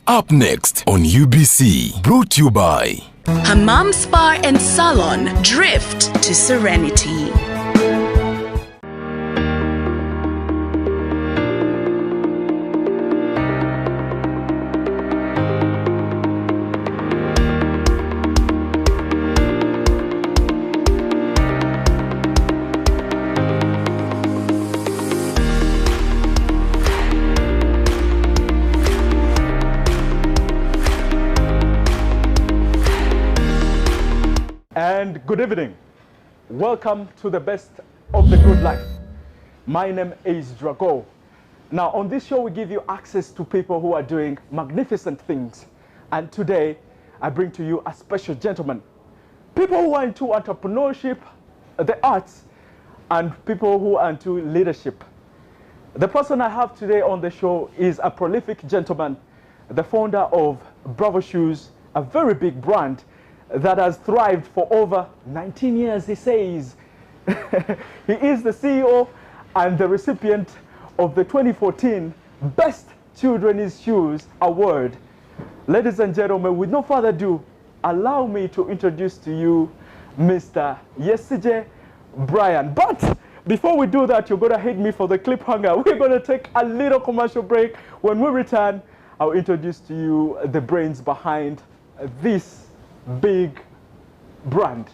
Up next on UBC, brought to you by Hammam Spa and Salon. Drift to serenity. And good evening. Welcome to the best of the good life. My name is Drago. Now on this show we give you access to people who are doing magnificent things. And today I bring to you a special gentleman. People who are into entrepreneurship, the arts, and people who are into leadership. The person I have today on the show is a prolific gentleman, the founder of Bravo Shoes, a very big brand that has thrived for over 19 years, he says. He is the CEO and the recipient of the 2014 Best Children's Shoes Award. Ladies and gentlemen, with no further ado, allow me to introduce to you Mr. Yesigye Brian. But before we do that, you're going to hit me for the cliffhanger. We're going to take a little commercial break. When we return, I'll introduce to you the brains behind this big brand.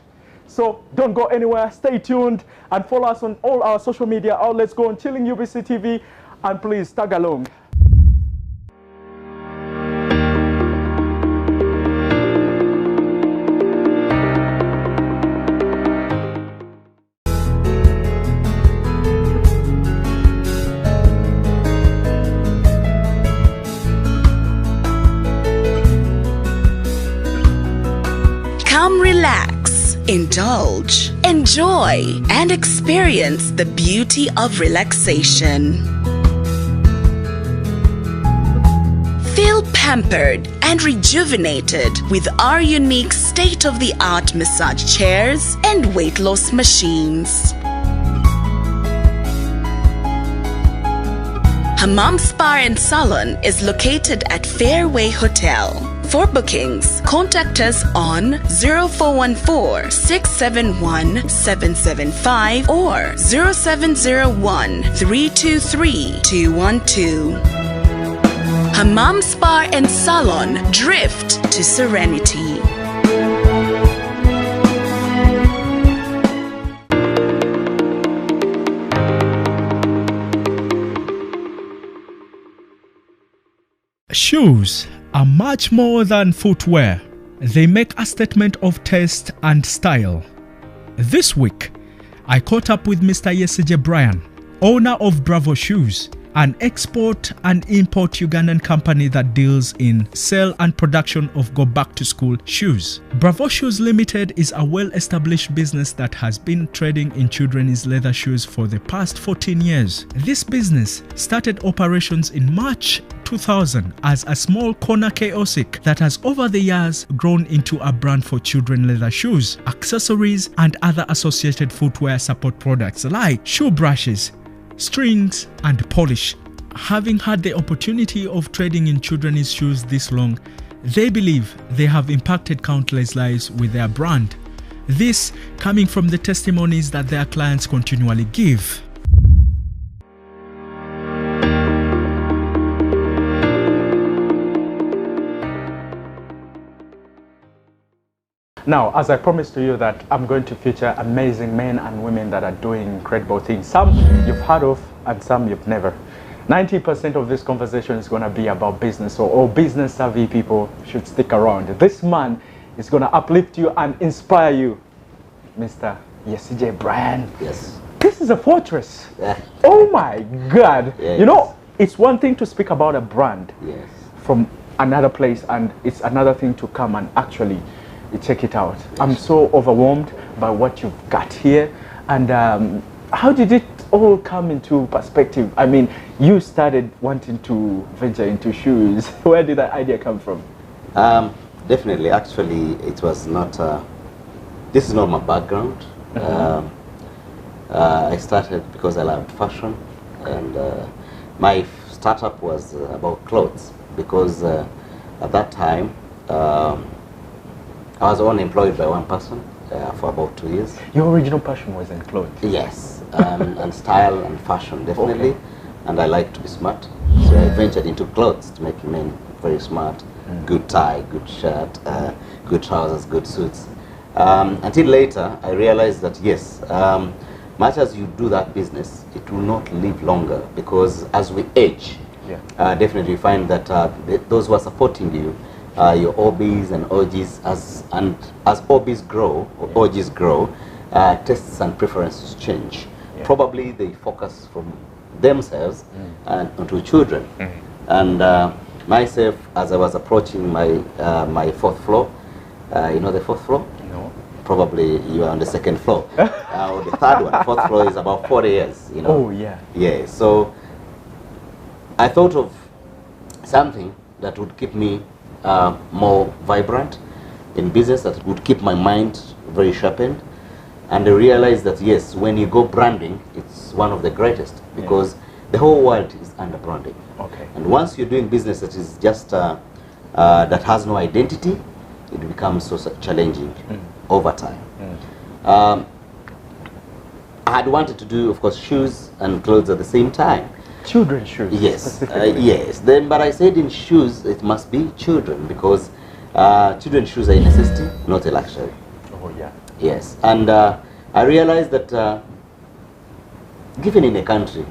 So don't go anywhere, stay tuned and follow us on all our social media outlets. Go on Chilling UBC TV and please tag along. Come relax, indulge, enjoy, and experience the beauty of relaxation. Feel pampered and rejuvenated with our unique state-of-the-art massage chairs and weight loss machines. Hammam Spa and Salon is located at Fairway Hotel. For bookings, contact us on 0414-671-775 or 0701-323-212. Hammam Spa and Salon. Drift to serenity. Shoes are much more than footwear. They make a statement of taste and style. This week, I caught up with Mr. Yesigye Brian, owner of Bravo Shoes, an export and import Ugandan company that deals in sale and production of go-back-to-school shoes. Bravo Shoes Limited is a well-established business that has been trading in children's leather shoes for the past 14 years. This business started operations in March 2000 as a small corner kiosk that has over the years grown into a brand for children leather shoes, accessories, and other associated footwear support products like shoe brushes, strings, and polish. Having had the opportunity of trading in children's shoes this long, they believe they have impacted countless lives with their brand. This coming from the testimonies that their clients continually give. Now, as I promised to you that I'm going to feature amazing men and women that are doing incredible things. Some you've heard of and some you've never. 90% of this conversation is going to be about business, so all business savvy people should stick around. This man is going to uplift you and inspire you. Mr. Yesigye Brian. Yes. This is a fortress. Yeah. Oh my God. Yeah, you know, it's one thing to speak about a brand from another place, and it's another thing to come and actually check it out. Yes. I'm so overwhelmed by what you've got here. And how did it all come into perspective? I mean, you started wanting to venture into shoes. Where did that idea come from? Definitely, actually, it was not, this is not my background. I started because I loved fashion, and my startup was about clothes, because At that time, I was only employed by one person for about 2 years. Your original passion was in clothes? Yes, and style and fashion, definitely. Okay. And I like to be smart. So I ventured into clothes to make men very smart. Good tie, good shirt, good trousers, good suits. Until later, I realized that yes, much as you do that business, it will not live longer, because as we age, definitely you find that those who are supporting you, your OBs and OGs, as OBs grow, or OGs grow, tastes and preferences change. Probably they focus from themselves and onto children. And myself, as I was approaching my my 4th floor, you know the 4th floor? No. Probably you are on the 2nd floor. Or the 3rd one. 4th floor is about 40 years, you know. Oh, yeah. Yeah, so I thought of something that would keep me more vibrant in business, that would keep my mind very sharpened. And I realized that yes, when you go branding, it's one of the greatest, because the whole world is under branding. Okay. And once you're doing business that is just that has no identity, it becomes so challenging over time. I had wanted to do, of course, shoes and clothes at the same time. Children's shoes? Yes, yes. Then, but I said in shoes it must be children, because children's shoes are a necessity, not a luxury. Oh yeah. Yes, and I realized that given in a country,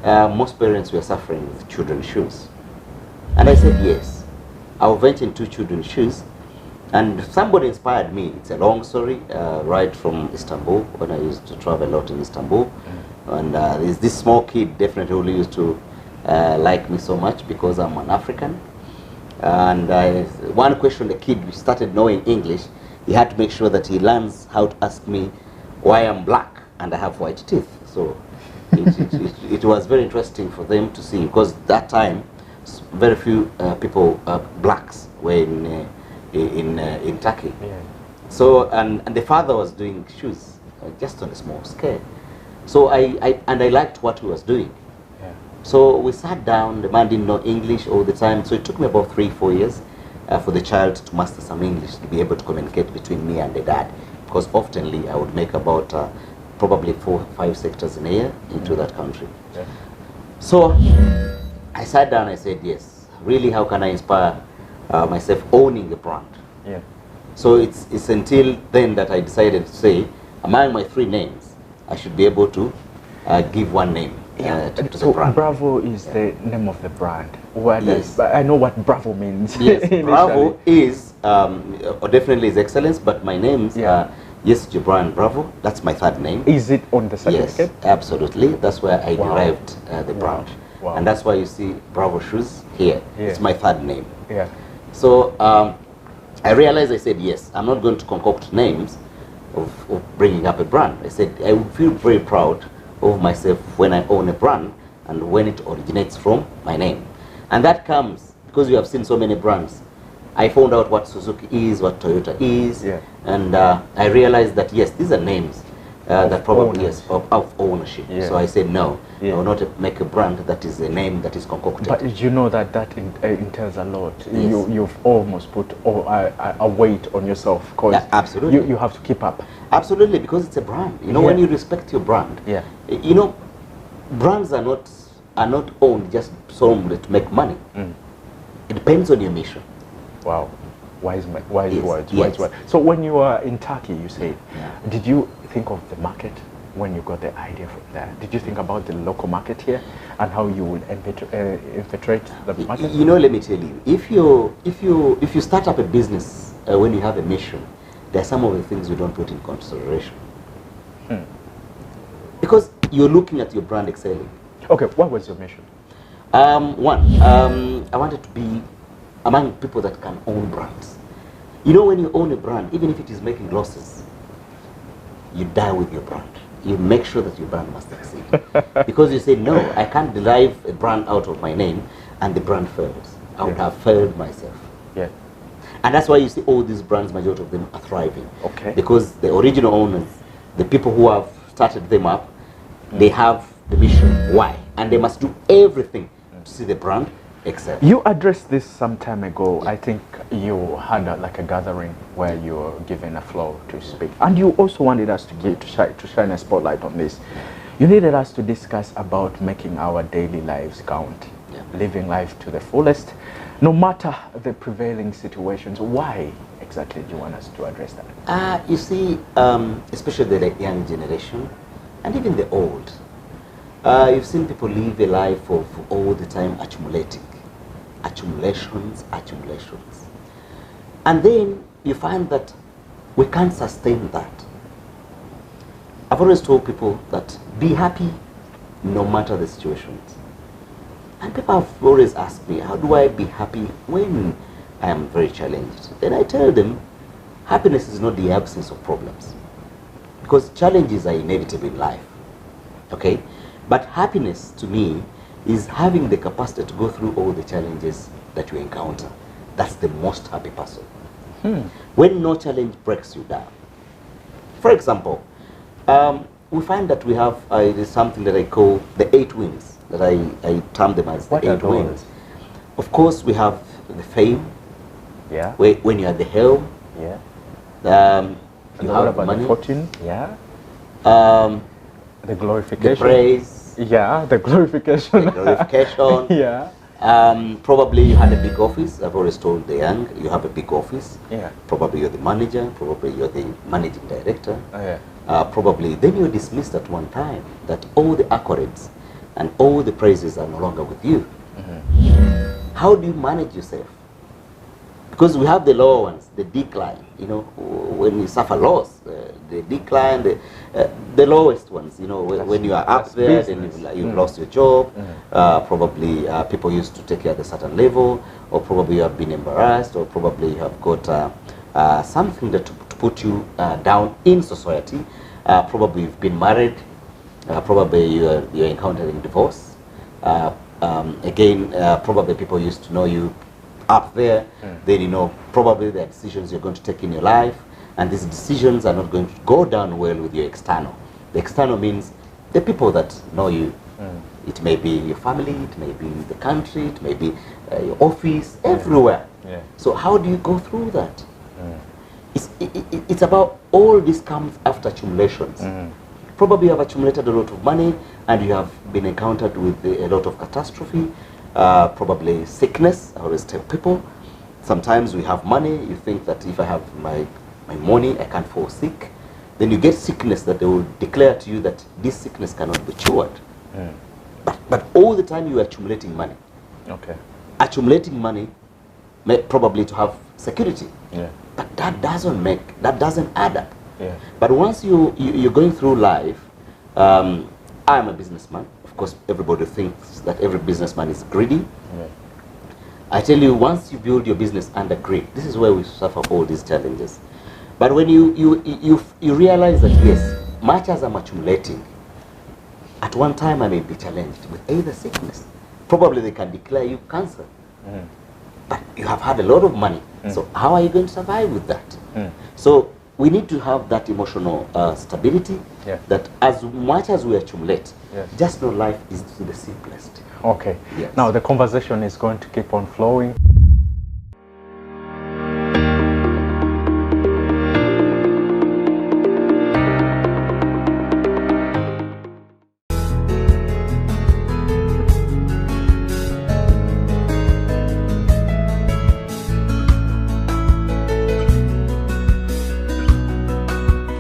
most parents were suffering with children's shoes. And I said, yes, I'll venture into children's shoes. And somebody inspired me. It's a long story, right from Istanbul, when I used to travel a lot in Istanbul. And there's this small kid definitely who used to like me so much because I'm an African. And one question, the kid started knowing English, he had to make sure that he learns how to ask me why I'm black and I have white teeth. So it was very interesting for them to see, because that time very few people, blacks, were in Turkey. Yeah. So and the father was doing shoes just on a small scale. So I liked what he was doing. Yeah. So we sat down. The man didn't know English all the time, so it took me about 3-4 years for the child to master some English, to be able to communicate between me and the dad, because oftenly I would make about probably 4-5 sectors in a year into that country. Yeah. So I sat down, I said, yes, really, how can I inspire myself owning a brand? Yeah. So it's until then that I decided to say, among my 3 names, I should be able to give one name to the brand. Bravo is the name of the brand. But I know what Bravo means. Yes, Bravo is definitely is excellence, but my name's Yesigye Brian Bravo. That's my 3rd name. Is it on the certificate? Yes, absolutely. That's where I derived the brand. Wow. And that's why you see Bravo Shoes here. Yeah. It's my 3rd name. Yeah. So I realized, I said, yes, I'm not going to concoct names of bringing up a brand. I said, I would feel very proud of myself when I own a brand and when it originates from my name. And that comes because you have seen so many brands. I found out what Suzuki is, what Toyota is, and I realized that, yes, these are names that probably, yes, of ownership. Yeah. So I said, no, I will not make a brand that is a name that is concocted. But you know that entails a lot. Yes. You've almost put a weight on yourself, because absolutely. You have to keep up. Absolutely, because it's a brand. You know, when you respect your brand, you know, brands are not owned just solely to make money. It depends on your mission. Wow. Wise words. Yes. So when you were in Turkey, you said, did you think of the market when you got the idea from there? Did you think about the local market here and how you will infiltrate the market? You know, let me tell you, if you start up a business when you have a mission, there are some of the things you don't put in consideration. Because you're looking at your brand excelling. Okay, what was your mission? One, I wanted to be among people that can own brands. You know, when you own a brand, even if it is making losses, you die with your brand. You make sure that your brand must succeed. Because you say, no, I can't derive a brand out of my name and the brand fails. I would have failed myself. Yeah. And that's why you see all these brands, majority of them are thriving. Okay. Because the original owners, the people who have started them up, they have the mission. Why? And they must do everything to see the brand Exactly. You addressed this some time ago. I think you had like a gathering where you were given a floor to speak, and you also wanted us to shine a spotlight on this. You needed us to discuss about making our daily lives count, living life to the fullest, no matter the prevailing situations. Why exactly do you want us to address that? You see, especially the young generation, and even the old, you've seen people live a life of all the time accumulating. Accumulations. And then you find that we can't sustain that. I've always told people that be happy no matter the situations. And people have always asked me, how do I be happy when I am very challenged? Then I tell them, happiness is not the absence of problems. Because challenges are inevitable in life. Okay? But happiness to me is having the capacity to go through all the challenges that you encounter. That's the most happy person. When no challenge breaks you down. For example, we find that we have something that I call the 8 wins, that I term them as the 8 wins. Of course, we have the fame, when you're at the helm. You have the money. The fortune, the glorification. The praise. The glorification. The glorification. Probably you had a big office. I've always told the young, you have a big office. Probably you're the manager, probably you're the managing director. Probably then you're dismissed at one time that all the accolades and all the praises are no longer with you. How do you manage yourself? Because we have the lower ones, the decline, you know, when you suffer loss, the decline, the lowest ones, you know, when you are up there, then you've lost your job, probably people used to take you at a certain level, or probably you have been embarrassed, or probably you have got something that to put you down in society. Probably you've been married, probably you're encountering divorce. Again, probably people used to know you up there, then you know probably the decisions you're going to take in your life, and these decisions are not going to go down well with your external. The external means the people that know you. It may be your family, it may be the country, it may be your office, everywhere. So how do you go through that? It's about all this comes after accumulations. Probably you have accumulated a lot of money and you have been encountered with a lot of catastrophe. Probably sickness. I always tell people, sometimes we have money, you think that if I have my money, I can't fall sick. Then you get sickness that they will declare to you that this sickness cannot be cured. But all the time you are accumulating money. Accumulating money, probably to have security. But that doesn't add up. But once you're going through life, I'm a businessman. Of course, everybody thinks that every businessman is greedy. I tell you, once you build your business under greed, this is where we suffer all these challenges. But when you realize that, yes, much as I'm accumulating, at one time I may be challenged with either sickness. Probably they can declare you cancer. But you have had a lot of money. So how are you going to survive with that? So we need to have that emotional stability, that as much as we accumulate, just know life is the simplest. Now the conversation is going to keep on flowing.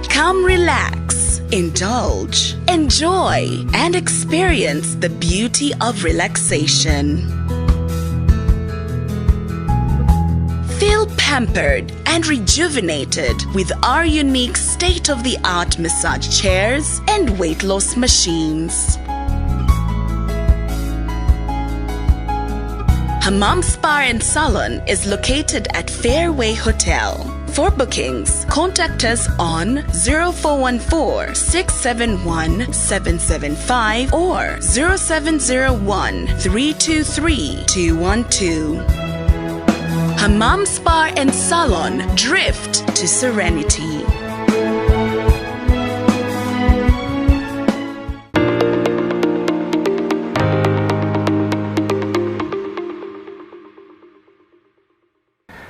Come relax, indulge, enjoy, and experience the beauty of relaxation. Feel pampered and rejuvenated with our unique state-of-the-art massage chairs and weight loss machines. Hammam Spa and Salon is located at Fairway Hotel. For bookings, contact us on 0414-671-775 or 0701-323-212. Hammam Spa and Salon, drift to serenity.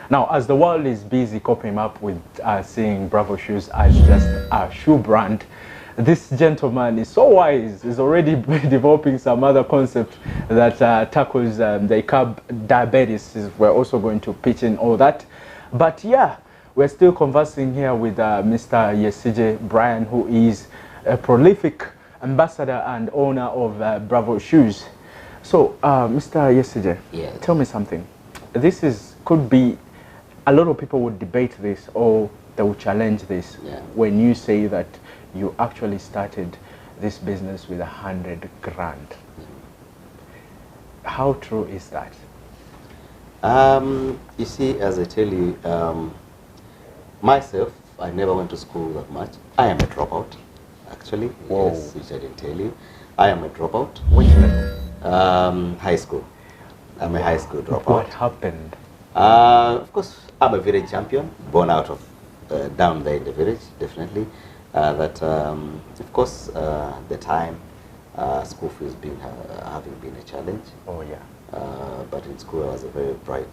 Now, as the world is busy coping up with seeing Bravo Shoes as just a shoe brand, this gentleman is so wise. He's already developing some other concept that tackles the carb diabetes. We're also going to pitch in all that. But yeah, we're still conversing here with Mr. Yesigye Brian, who is a prolific ambassador and owner of Bravo Shoes. So, Mr. Yesigye, yes. Tell me something. This could be, a lot of people would debate this or they will challenge this when you say that you actually started this business with 100 grand. How true is that? You see, as I tell you, myself, I never went to school that much. I am a dropout, actually. Whoa. Yes, which I didn't tell you. I am a dropout. Which level? High school. I'm a high school dropout. What happened? Of course, I'm a village champion, born out of down there in the village, definitely. Of course, the time, school fees having been a challenge. Oh, yeah. But in school, I was a very bright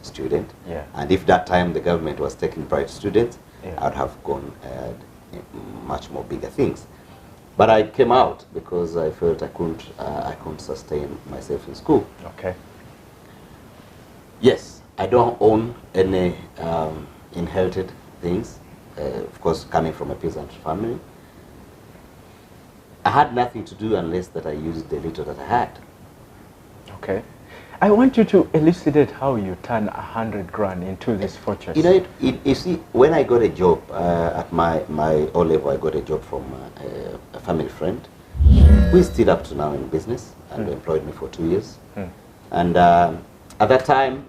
student. Yeah. And if that time the government was taking bright students, Yeah. I'd have gone much more bigger things. But I came out because I felt I couldn't sustain myself in school. Okay. Yes, I don't own any inherited things. Of course, coming from a peasant family, I had nothing to do unless that I used the little that I had. Okay. I want you to elucidate how you turn 100 grand into this fortress. You know, you see, when I got a job at my O level, I got a job from a family friend who is still up to now in business and employed me for 2 years. And at that time,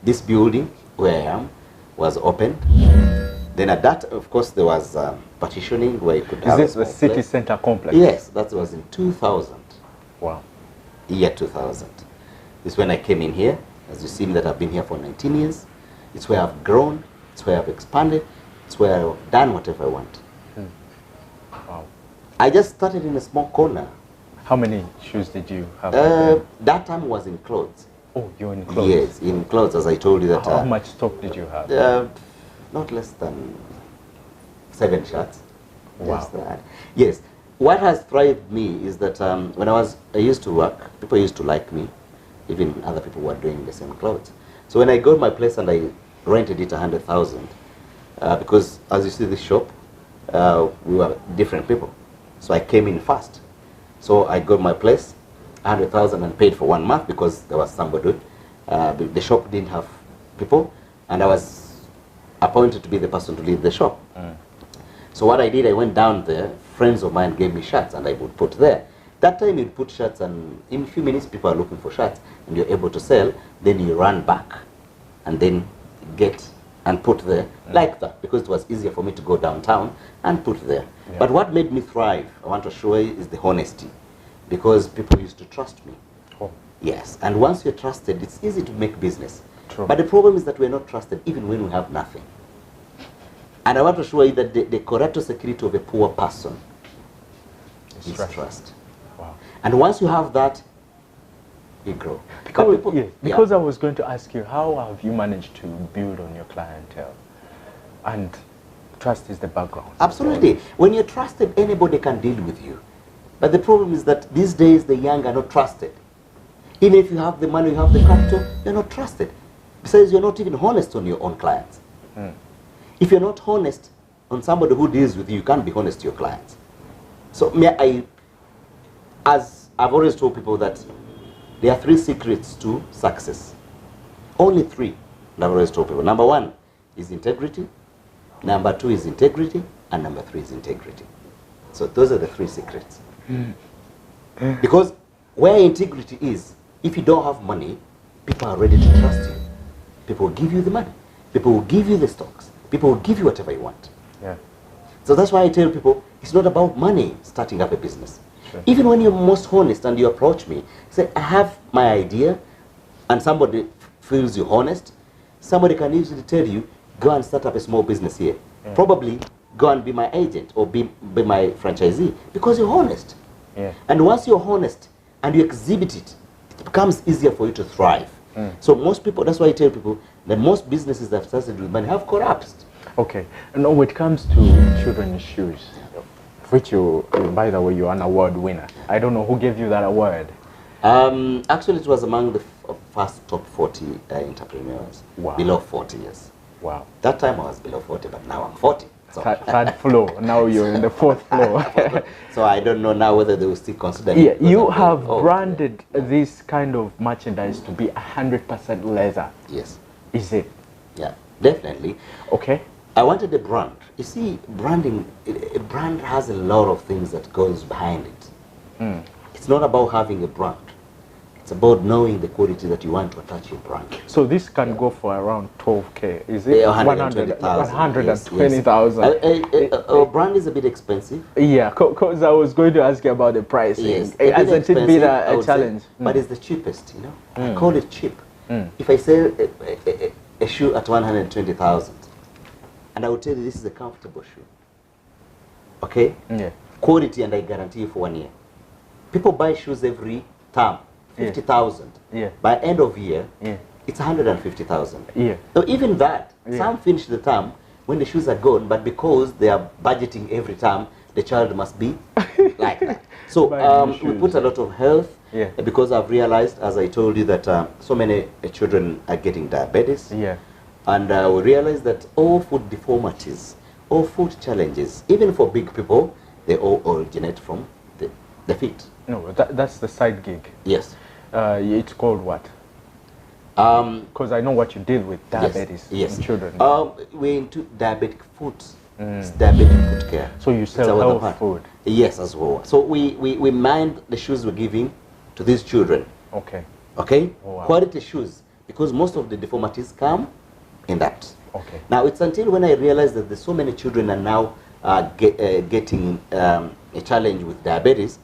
this building where I am was opened. Then at that, of course, there was partitioning where you could have. Is this the city center complex? Yes, that was in 2000. Wow. Year 2000. This is when I came in here. As you see that I've been here for 19 years. It's where I've grown. It's where I've expanded. It's where I've done whatever I want. Wow. I just started in a small corner. How many shoes did you have? That time was in clothes. Oh, you're in clothes? Yes, in clothes, as I told you that. How much stock did you have? Not less than 7 shirts. Wow. Just that. Yes. What has thrived me is that when I used to work, people used to like me, even other people were doing the same clothes. So when I got my place and I rented it 100,000, because as you see this shop, we were different people. So I came in fast. So I got my place, 100,000, and paid for 1 month because there was somebody. The shop didn't have people, and I was appointed to be the person to lead the shop. So what I did, I went down there. Friends of mine gave me shirts, and I would put there. That time you'd put shirts, and in a few minutes people are looking for shirts, and you're able to sell. Then you run back, and then get and put there like that, because it was easier for me to go downtown and put there. Yeah. But what made me thrive, I want to show you, is the honesty, because people used to trust me. Oh. Yes, and once you're trusted, it's easy to make business. True. But the problem is that we're not trusted even when we have nothing. And I want to show you that the corrector security of a poor person is trust. Wow. And once you have that, you grow. Because I was going to ask you, how have you managed to build on your clientele? And trust is the background. Absolutely. When you're trusted, anybody can deal with you. But the problem is that these days the young are not trusted. Even if you have the money, you have the capital, you're not trusted. Besides, you're not even honest on your own clients. If you're not honest on somebody who deals with you, you can't be honest to your clients. So as I've always told people that there are 3 secrets to success. Only 3, I've always told people. Number 1 is integrity. Number 2 is integrity. And number 3 is integrity. So those are the 3 secrets. Because where integrity is, if you don't have money, people are ready to trust you. People will give you the money. People will give you the stocks. People will give you whatever you want. Yeah. So that's why I tell people, it's not about money starting up a business. Sure. Even when you're most honest and you approach me, say, I have my idea, and somebody feels you honest, somebody can easily tell you, go and start up a small business here. Probably go and be my agent or be my franchisee, because you're honest. Yeah. And once you're honest and you exhibit it, it becomes easier for you to thrive. So most people, that's why I tell people that most businesses that have started with money have collapsed. Okay. And when it comes to children's shoes, which by the way, you're an award winner. I don't know who gave you that award. Actually, it was among the first top 40 entrepreneurs. Wow. Below 40 years. Wow. That time I was below 40, but now I'm 40. So, Third floor. Now you're in the fourth floor. so I don't know now whether they will still consider me. Yeah, you have Oh, branded this kind of merchandise to be 100% leather. Yes. Is it? Yeah, definitely. Okay. I wanted a brand. You see, branding, a brand has a lot of things that goes behind it. It's not about having a brand. It's about knowing the quality that you want to attach your brand. So this can go for around 12K. Is it? 120,000. 120,000. A brand is a bit expensive. Yeah, because I was going to ask you about the pricing. Yes, Hasn't it been expensive, I a would say, challenge? but it's the cheapest, you know. I call it cheap. If I sell a shoe at 120,000, and I would tell you this is a comfortable shoe. Okay? Yeah. Quality, and I guarantee you for 1 year. People buy shoes every term, 50,000. Yeah. By end of year, Yeah. it's 150,000. Yeah. So even that, Yeah. some finish the term when the shoes are gone, but because they are budgeting every time, the child must be like that. So Buying we shoes. put a lot of health, Yeah. because I've realized, as I told you, that so many children are getting diabetes. Yeah. And we realized that all food deformities, all food challenges, even for big people, they all originate from the feet. No, that's the side gig. Yes. It's called what? Because I know what you deal with, diabetes Yes. in children. We're into diabetic food. It's diabetic food care. So you It's sell our other health part. food. Yes, as well. So we mind the shoes we're giving to these children. Okay. Okay? Oh, wow. Quality shoes, because most of the deformities come in that. Okay. Now, it's until when I realized that there's so many children are now getting a challenge with diabetes,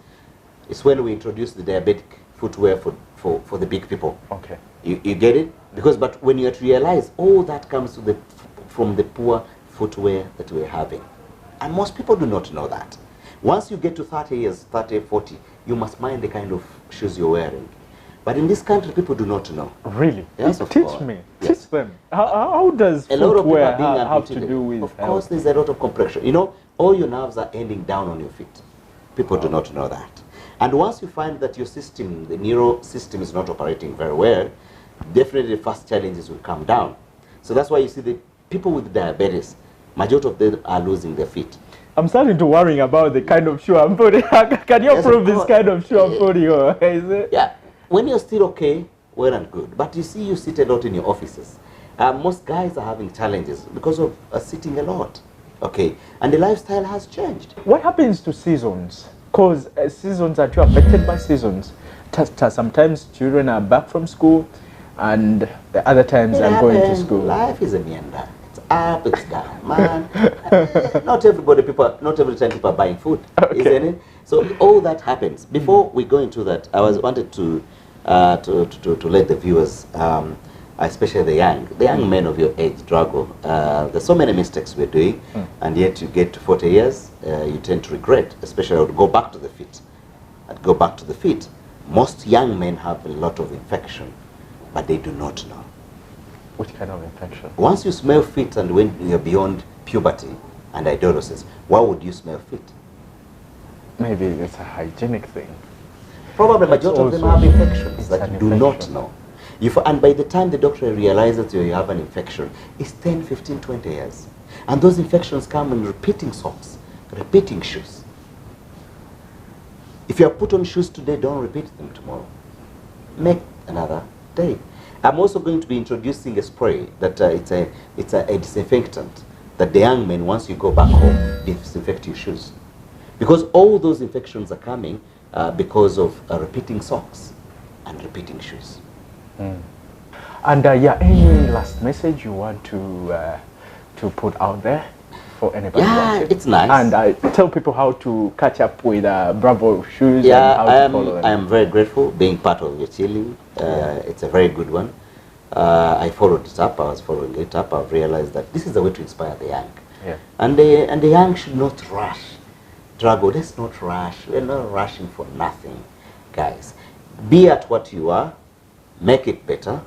it's when we introduced the diabetic footwear for the big people. Okay. You get it? Because, but when you realize all that comes to from the poor footwear that we're having. And most people do not know that. Once you get to 30 years, 30, 40, you must mind the kind of shoes you're wearing. But in this country, people do not know. Really? Yes, of Teach course. me. Yes. Teach them. How does A lot of people footwear are being have to amputated. do with Of health? course, there's a lot of compression. You know, all your nerves are ending down on your feet. People do not know that. And once you find that your system, the neural system, is not operating very well, definitely the first challenges will come down. So that's why you see the people with diabetes, majority of them are losing their feet. I'm starting to worry about the kind of shoe I'm putting. Can you Yes, approve of this course. kind of shoe I'm putting on? Is it? Yeah, when you're still okay, well and good. But you see, you sit a lot in your offices. Most guys are having challenges because of sitting a lot. Okay, and the lifestyle has changed. What happens to seasons? Because seasons are too affected by seasons. Sometimes children are back from school, and the other times It are going to happens. school. Life is a meander. It's up, it's down, man. Not every time people are buying food, isn't it? So all that happens. Before we go into that, I wanted to let the viewers, especially the young men of your age, struggle. There's so many mistakes we're doing, and yet you get to 40 years, you tend to regret. Especially, I would go back to the feet. I'd go back to the feet. Most young men have a lot of infection, but they do not know. Which kind of infection? Once you smell feet, and when you're beyond puberty and adolescence, why would you smell feet? Maybe it's a hygienic thing. Probably majority of them have infections that an you do not infection. know. And by the time the doctor realizes that you have an infection, it's 10, 15, 20 years. And those infections come in repeating socks, repeating shoes. If you are put on shoes today, don't repeat them tomorrow. Make another day. I'm also going to be introducing a spray that it's a disinfectant that the young men, once you go back home, disinfect your shoes. Because all those infections are coming because of repeating socks and repeating shoes. And yeah, any last message you want to put out there for anybody Yeah, watching? it's nice. And tell people how to catch up with Bravo Shoes Yeah, and how to follow them. I am very grateful being part of your chilling. It's a very good one. I followed it up. I was following it up. I've realized that this is the way to inspire the young. Yeah. And the young should not rush. Drago, let's not rush. We're not rushing for nothing, guys. Be at what you are. Make it better.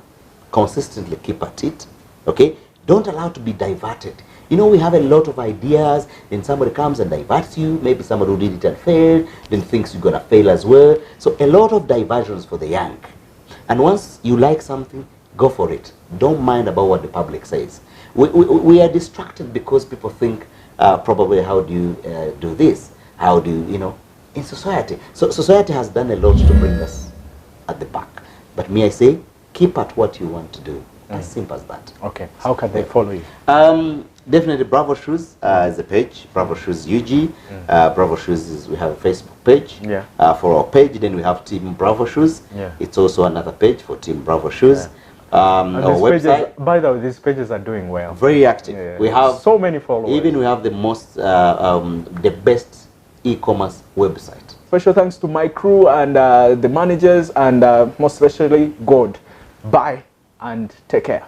consistently keep at it, okay? Don't allow to be diverted. You know, we have a lot of ideas, then somebody comes and diverts you, maybe somebody who did it and failed, then thinks you're gonna fail as well. So a lot of diversions for the young. And once you like something, go for it. Don't mind about what the public says. We are distracted because people think, probably, how do you do this? How do you, you know, in society. So society has done a lot to bring us at the back. But me, I say, keep at what you want to do. As simple as that. Okay. How can they follow you? Definitely Bravo Shoes is a page. Bravo Shoes UG. Bravo Shoes is, we have a Facebook page. Yeah. For our page, then we have Team Bravo Shoes. Yeah. It's also another page for Team Bravo Shoes. And Our these website, pages, by the way, these pages are doing well. very active. Yeah. We have so many followers. even we have the most, the best e-commerce website. Special thanks to my crew and the managers and most especially God. Bye and take care.